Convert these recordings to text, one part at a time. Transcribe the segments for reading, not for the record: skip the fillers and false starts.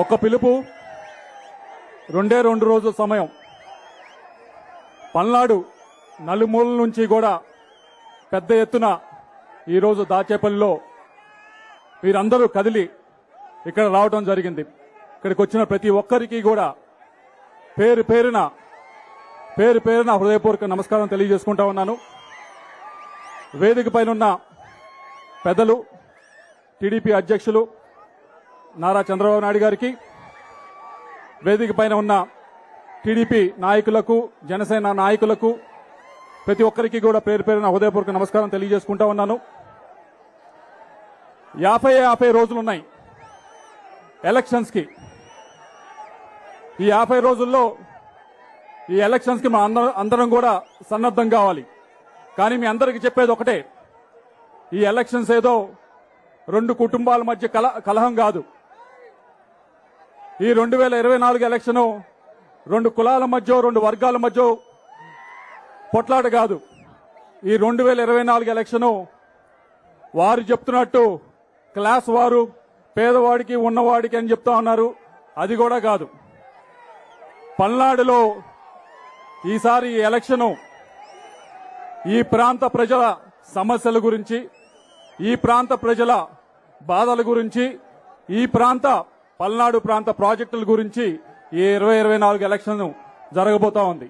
ఒక్క పిలుపు, రెండే 2 రోజుల సమయం. పల్నాడు నలుమూలల నుంచి కూడా పెద్ద ఎత్తున ఈరోజు దాచేపల్లిలో వీరందరూ కదిలి ఇక్కడ రావడం జరిగింది. ఇక్కడికి వచ్చిన ప్రతి ఒక్కరికి కూడా పేరు పేరున హృదయపూర్వక నమస్కారం తెలియజేసుకుంటా ఉన్నాను. వేదిక పైన ఉన్న పెద్దలు, టీడీపీ అధ్యక్షులు నారా చంద్రబాబు నాయుడు గారికి, వేదిక పైన ఉన్న టీడీపీ నాయకులకు, జనసేన నాయకులకు, ప్రతి ఒక్కరికి కూడా పేరు పేరున హృదయపూర్వక నమస్కారం తెలియజేసుకుంటా ఉన్నాను. 50 రోజులున్నాయి ఎలక్షన్స్ కి. ఈ 50 రోజుల్లో ఈ ఎలక్షన్స్ కి అందరం కూడా సన్నద్ధం కావాలి. కానీ మీ అందరికీ చెప్పేది ఒకటే, ఈ ఎలక్షన్స్ ఏదో 2 కుటుంబాల మధ్య కలహం కాదు. ఈ 2024 ఎలక్షన్ 2 కులాల మధ్య, 2 వర్గాల మధ్య పొట్లాట కాదు. ఈ 2024 ఎలక్షన్ వారు చెప్తున్నట్టు క్లాస్ వారు, పేదవాడికి ఉన్నవాడికి అని చెప్తా ఉన్నారు. అది కూడా కాదు. పల్నాడులో ఈసారి ఈ ఎలక్షన్ ఈ ప్రాంత ప్రజల సమస్యల గురించి, ఈ ప్రాంత ప్రజల బాధల గురించి, ఈ పల్నాడు ప్రాంత ప్రాజెక్టుల గురించి ఈ 2024 ఎలక్షన్ జరగబోతా ఉంది.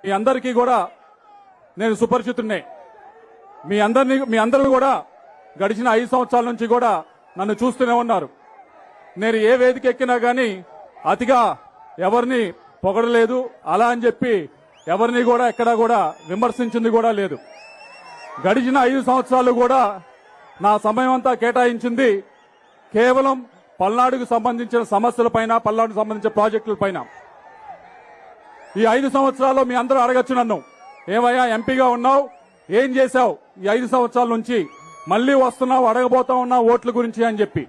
మీ అందరికీ కూడా నేను సుపరిచితున్నే. మీ అందరూ కూడా గడిచిన 5 సంవత్సరాల నుంచి కూడా నన్ను చూస్తూనే ఉన్నారు. నేను ఏ వేదిక ఎక్కినా గానీ అతిగా ఎవరిని పొగడలేదు, అలా అని చెప్పి ఎవరిని కూడా ఎక్కడా కూడా విమర్శించింది కూడా లేదు. గడిచిన 5 సంవత్సరాలు కూడా నా సమయం అంతా కేటాయించింది కేవలం పల్నాడుకు సంబంధించిన సమస్యలపైన, పల్నాడుకు సంబంధించిన ప్రాజెక్టులపైన. ఈ 5 సంవత్సరాల్లో మీ అందరూ అడగచ్చు నన్ను, ఏమయ్యా ఎంపీగా ఉన్నావు, ఏం చేశావు ఈ 5 సంవత్సరాల నుంచి, మళ్లీ వస్తున్నావు, అడగబోతా ఉన్నావు ఓట్ల గురించి అని చెప్పి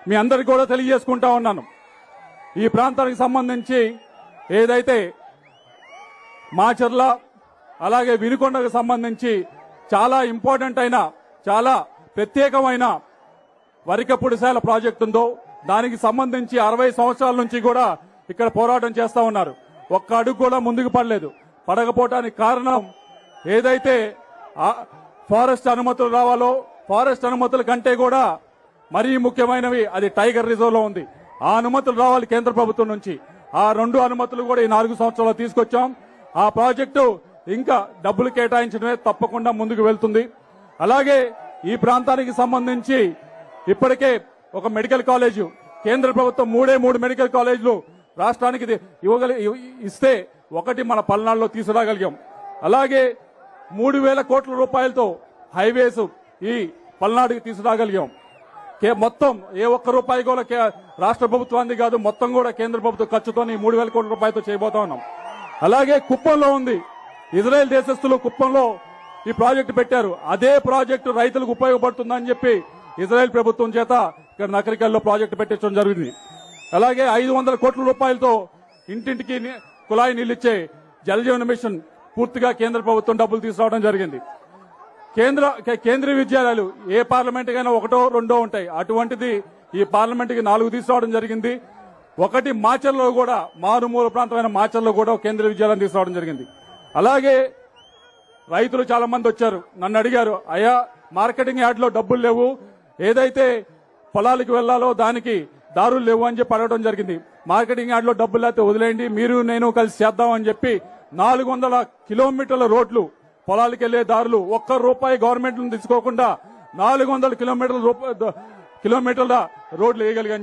మీ అందరికి కూడా తెలియజేసుకుంటా ఉన్నాను. ఈ ప్రాంతానికి సంబంధించి ఏదైతే మాచర్ల అలాగే వినుకొండకు సంబంధించి చాలా ఇంపార్టెంట్ అయిన, చాలా ప్రత్యేకమైన వరికపుడిశాల ప్రాజెక్టు ఉందో దానికి సంబంధించి 60 సంవత్సరాల నుంచి కూడా ఇక్కడ పోరాటం చేస్తా ఉన్నారు. ఒక్క అడుగు కూడా ముందుకు పడలేదు. పడకపోవటానికి కారణం ఏదైతే ఫారెస్ట్ అనుమతులు రావాలో, ఫారెస్ట్ అనుమతుల కంటే కూడా మరీ ముఖ్యమైనవి అది టైగర్ రిజర్వ్ లో ఉంది. ఆ అనుమతులు రావాలి కేంద్ర ప్రభుత్వం నుంచి. ఆ 2 అనుమతులు కూడా ఈ 4 సంవత్సరాలు తీసుకొచ్చాం. ఆ ప్రాజెక్టు ఇంకా డబ్బులు కేటాయించడమే తప్పకుండా ముందుకు వెళ్తుంది. అలాగే ఈ ప్రాంతానికి సంబంధించి ఇప్పటికే ఒక మెడికల్ కాలేజు కేంద్ర ప్రభుత్వం 3 మెడికల్ కాలేజీలు రాష్ట్రానికి ఇస్తే ఒకటి మన పల్నాడులో తీసుకురాగలిగాం. అలాగే 3,000 కోట్ల రూపాయలతో హైవేస్ ఈ పల్నాడుకి తీసుకురాగలిగాం. మొత్తం ఏ ఒక్క రూపాయి కూడా రాష్ట్ర ప్రభుత్వానికి కాదు, మొత్తం కూడా కేంద్ర ప్రభుత్వ ఖర్చుతో 3,000 కోట్ల రూపాయలతో చేయబోతా ఉన్నాం. అలాగే కుప్పంలో ఉంది, ఇజ్రాయెల్ దేశస్తులు కుప్పంలో ఈ ప్రాజెక్టు పెట్టారు. అదే ప్రాజెక్టు రైతులకు ఉపయోగపడుతుందని చెప్పి ఇజ్రాయెల్ ప్రభుత్వం చేత ఇక్కడ నకరికల్లో ప్రాజెక్టు పెట్టించడం జరిగింది. అలాగే 500 కోట్ల రూపాయలతో ఇంటింటికి కుళాయి నీళ్లిచ్చే జలజీవన మిషన్ పూర్తిగా కేంద్ర ప్రభుత్వం డబ్బులు తీసుకురావడం జరిగింది. కేంద్రీయ విద్యాలయాలు ఏ పార్లమెంట్ కైనా 1, 2 ఉంటాయి. అటువంటిది ఈ పార్లమెంట్ కి 4 తీసుకురావడం జరిగింది. ఒకటి మాచర్లో కూడా, మారుమూల ప్రాంతమైన మాచర్లో కూడా కేంద్రీయ విద్యాలయం తీసుకురావడం జరిగింది. అలాగే రైతులు చాలా మంది వచ్చారు, నన్ను అడిగారు, అయ్యా మార్కెటింగ్ యార్డ్ లో డబ్బులు లేవు, ఏదైతే పొలాలకు వెళ్లాలో దానికి దారులు లేవు అని చెప్పి అడగడం జరిగింది. మార్కెటింగ్ యార్డ్ లో డబ్బులు లేకపోతే వదిలేయండి, మీరు నేను కలిసి చేద్దామని చెప్పి 400 కిలోమీటర్ల రోడ్లు, పొలాలకు వెళ్లే దారులు, ₹1 గవర్నమెంట్ నుంచి తీసుకోకుండా 400 కిలోమీటర్ల రోడ్లు వేయగలిగాం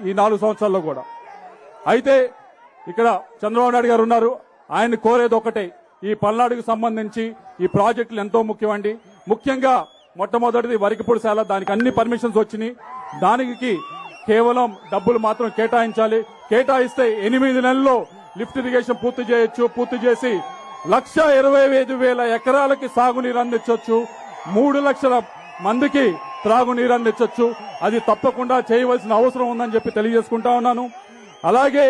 ఈ 4 సంవత్సరాల్లో కూడా. అయితే ఇక్కడ చంద్రబాబు నాయుడు గారు ఉన్నారు, ఆయన కోరేది ఒకటే, ఈ పల్నాడుకు సంబంధించి ఈ ప్రాజెక్టులు ఎంతో ముఖ్యమండి. ముఖ్యంగా మొట్టమొదటిది వరికపుడిశాల, దానికి అన్ని పర్మిషన్స్ వచ్చినాయి. దానికి కేవలం డబ్బులు మాత్రం కేటాయించాలి. కేటాయిస్తే 8 నెలల్లో లిఫ్ట్ ఇరిగేషన్ పూర్తి చేయొచ్చు. పూర్తి చేసి 1,25,000 ఎకరాలకి సాగునీరు అందించవచ్చు, 3 లక్షల మందికి త్రాగునీరు అందించవచ్చు. అది తప్పకుండా చేయవలసిన అవసరం ఉందని చెప్పి తెలియజేసుకుంటా ఉన్నాను. అలాగే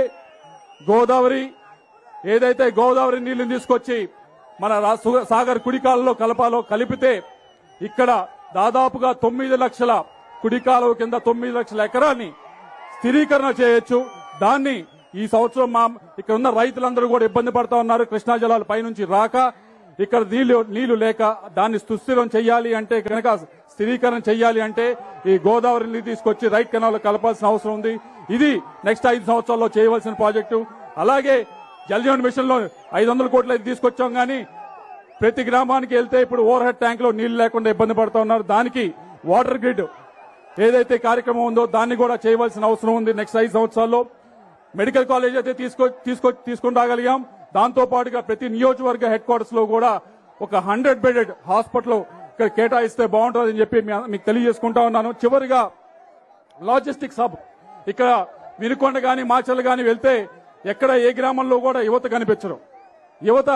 గోదావరి, ఏదైతే గోదావరి నీళ్లు తీసుకొచ్చి మన సాగర్ కుడికాలలో కలిపితే ఇక్కడ దాదాపుగా 9 లక్షల కుడికాలువ కింద 9 లక్షల ఎకరాన్ని స్థిరీకరణ చేయొచ్చు. దాన్ని ఈ సంవత్సరం ఇక్కడ ఉన్న రైతులందరూ కూడా ఇబ్బంది పడతా ఉన్నారు. కృష్ణా జలాలు పైనుంచి రాక ఇక్కడ నీళ్లు లేక దాన్ని సుస్థిరం చేయాలి అంటే కనుక స్థిరీకరణ చేయాలి అంటే ఈ గోదావరిని తీసుకొచ్చి రైట్ కెనాల్ కలపాల్సిన అవసరం ఉంది. ఇది నెక్స్ట్ 5 సంవత్సరాల్లో చేయవలసిన ప్రాజెక్టు. అలాగే జల్ జీవన్ మిషన్ లో 500 కోట్లు అయితే తీసుకొచ్చాం, కానీ ప్రతి గ్రామానికి వెళ్తే ఇప్పుడు ఓవర్ హెడ్ ట్యాంక్ లో నీళ్లు లేకుండా ఇబ్బంది పడుతూ ఉన్నారు. దానికి వాటర్ గ్రిడ్ ఏదైతే కార్యక్రమం ఉందో దాన్ని కూడా చేయవలసిన అవసరం ఉంది. నెక్స్ట్ 5 సంవత్సరాల్లో మెడికల్ కాలేజ్ అయితే తీసుకొని రాగలిగాం. దాంతో పాటుగా ప్రతి నియోజకవర్గ హెడ్ క్వార్టర్స్ లో కూడా ఒక 100 బెడెడ్ హాస్పిటల్ ఇక్కడ కేటాయిస్తే బాగుంటుందని చెప్పి మీకు తెలియజేసుకుంటా ఉన్నాను. చివరిగా లాజిస్టిక్స్ హబ్ ఇక్కడ వినుకొండ గాని మాచర్ల గాని వెళ్తే ఎక్కడ ఏ గ్రామంలో కూడా యువత కనిపించరు. యువత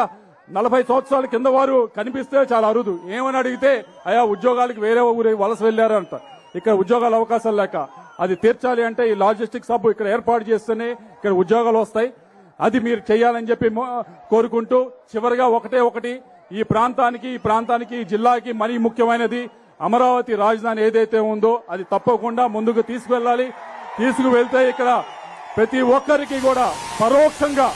40 సంవత్సరాల కింద వారు కనిపిస్తే చాలా అరుదు. ఏమని అడిగితే అయా ఉద్యోగాలకు వేరే ఊరు వలస వెళ్లారంట. ఇక్కడ ఉద్యోగాల అవకాశాలు లేక అది తీర్చాలి అంటే ఈ లాజిస్టిక్స్ హబ్ ఇక్కడ ఏర్పాటు చేస్తేనే ఇక్కడ ఉద్యోగాలు వస్తాయి. అది మీరు చేయాలని చెప్పి కోరుకుంటూ చివరిగా ఒకటి ఈ ప్రాంతానికి ఈ జిల్లాకి మరీ ముఖ్యమైనది అమరావతి రాజధాని ఏదైతే ఉందో అది తప్పకుండా ముందుకు తీసుకువెళ్ళాలి. తీసుకువెళ్తే ఇక్కడ ప్రతి ఒక్కరికి కూడా పరోక్షంగా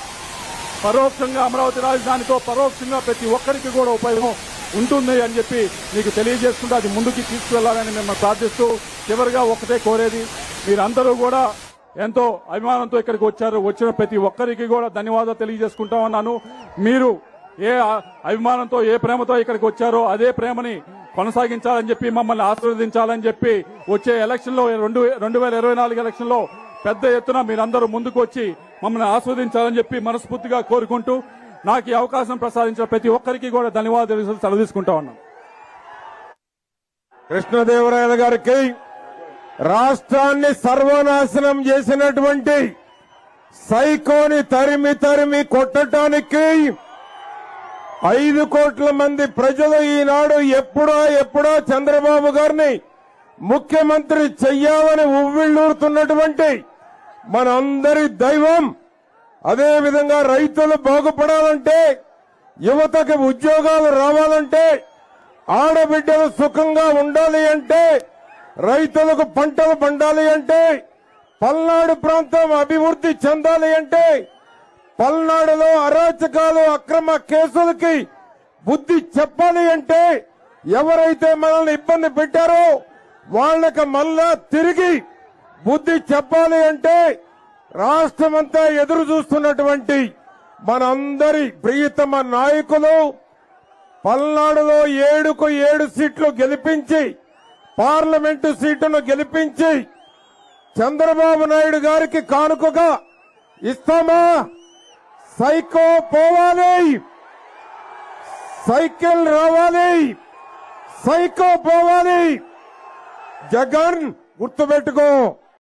అమరావతి రాజధానితో పరోక్షంగా ప్రతి ఒక్కరికి కూడా ఉపయోగం ఉంటుంది అని చెప్పి మీకు తెలియజేసుకుంటూ అది ముందుకు తీసుకువెళ్లాలని మిమ్మల్ని ప్రార్థిస్తూ చివరిగా ఒకటే కోరేది, మీరందరూ కూడా ఎంతో అభిమానంతో ఇక్కడికి వచ్చారు. వచ్చిన ప్రతి ఒక్కరికి కూడా ధన్యవాదాలు తెలియజేసుకుంటా ఉన్నాను. మీరు ఏ అభిమానంతో ఏ ప్రేమతో ఇక్కడికి వచ్చారో అదే ప్రేమని కొనసాగించాలని చెప్పి మమ్మల్ని ఆశీర్వదించాలని చెప్పి వచ్చే ఎలక్షన్ లో 2024 ఎలక్షన్ లో పెద్ద ఎత్తున మీరందరూ ముందుకు వచ్చి మమ్మల్ని ఆస్వాదించాలని చెప్పి మనస్ఫూర్తిగా కోరుకుంటూ నాకు ఈ అవకాశం ప్రసాదించిన ప్రతి ఒక్కరికి కూడా ధన్యవాదాలు సెలవుతీసుకుంటా ఉన్నాను. కృష్ణదేవరాయల గారికి రాష్ట్రాన్ని సర్వనాశనం చేసినటువంటి సైకోని తరిమి కొట్టడానికి 5 కోట్ల మంది ప్రజలు ఈనాడు ఎప్పుడో చంద్రబాబు గారిని ముఖ్యమంత్రి చెయ్యాలని ఉవ్విళ్లూరుతున్నటువంటి మనందరి దైవం. అదేవిధంగా రైతులు బాగుపడాలంటే, యువతకి ఉద్యోగాలు రావాలంటే, ఆడబిడ్డలు సుఖంగా ఉండాలి అంటే, రైతులకు పంటలు పండాలి అంటే, పల్నాడు ప్రాంతం అభివృద్ధి చెందాలి అంటే, పల్నాడులో అరాచకాలు అక్రమ కేసులకి బుద్ధి చెప్పాలి అంటే, ఎవరైతే మనల్ని ఇబ్బంది పెట్టారో వాళ్ళకి మళ్ళా తిరిగి బుద్ధి చెప్పాలి అంటే రాష్ట్రమంతా ఎదురు చూస్తున్నటువంటి మనందరి ప్రియతమ నాయకులు పల్నాడులో 7కు 7 సీట్లు గెలిపించి పార్లమెంటు సీటును గెలిపించి చంద్రబాబు నాయుడు గారికి కానుకగా ఇస్తామా? సైకో పోవాలి, సైకిల్ రావాలి, సైకో పోవాలి. జగన్ గుర్తుపెట్టుకో.